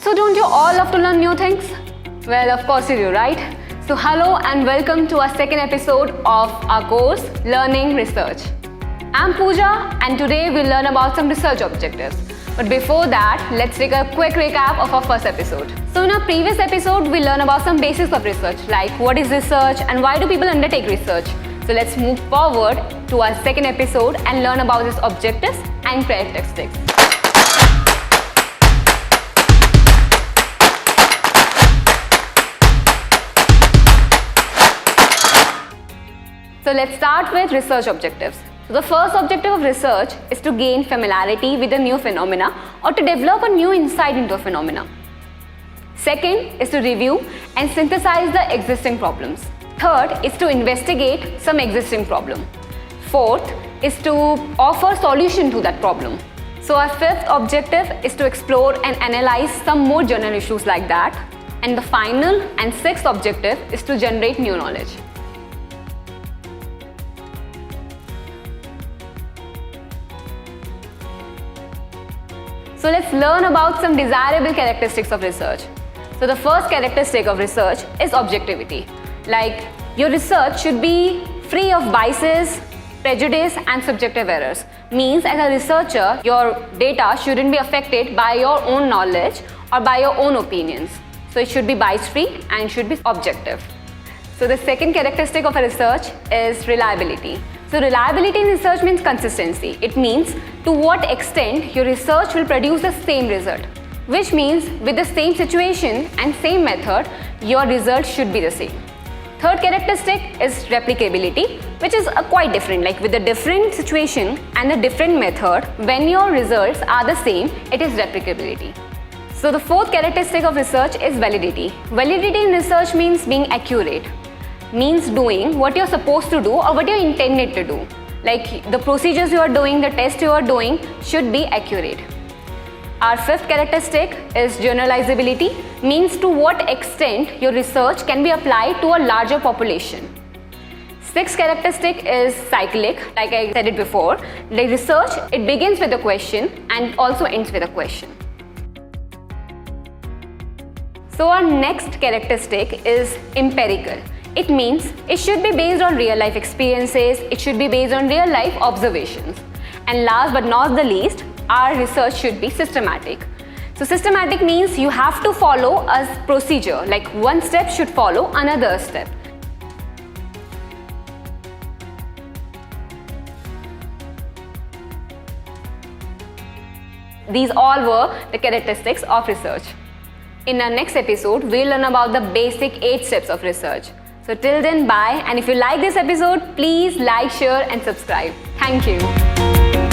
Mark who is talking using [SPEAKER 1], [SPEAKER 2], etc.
[SPEAKER 1] So don't you all love to learn new things? Well, of course you do, right? So hello and welcome to our second episode of our course, Learning Research. I'm Pooja and today we'll learn about some research objectives. But before that, let's take a quick recap of our first episode. So in our previous episode, we learned about some basics of research, like what is research and why do people undertake research. So let's move forward to our second episode and learn about its objectives and characteristics. So let's start with research objectives. So the first objective of research is to gain familiarity with a new phenomena or to develop a new insight into a phenomena. Second is to review and synthesize the existing problems. Third is to investigate some existing problem. Fourth is to offer solution to that problem. So our fifth objective is to explore and analyze some more general issues like that. And the final and sixth objective is to generate new knowledge. So let's learn about some desirable characteristics of research. So the first characteristic of research is objectivity. Like your research should be free of biases, prejudice and subjective errors. Means as a researcher, your data shouldn't be affected by your own knowledge or by your own opinions. So it should be bias free and should be objective. So the second characteristic of a research is reliability. So reliability in research means consistency. It means to what extent your research will produce the same result. Which means with the same situation and same method, your result should be the same. Third characteristic is replicability, which is quite different. Like with a different situation and a different method, when your results are the same, it is replicability. So the fourth characteristic of research is validity. Validity in research means being accurate. Means doing what you're supposed to do or what you're intended to do. Like the procedures you are doing, the tests you are doing should be accurate. Our fifth characteristic is generalizability, means to what extent your research can be applied to a larger population. Sixth characteristic is cyclic, like I said it before. Like research, it begins with a question and also ends with a question. So our next characteristic is empirical. It means it should be based on real life experiences, it should be based on real life observations. And last but not the least, our research should be systematic. So systematic means you have to follow a procedure, like one step should follow another step. These all were the characteristics of research. In our next episode, we'll learn about the basic 8 steps of research. So till then, bye. And if you like this episode, please like, share and subscribe. Thank you.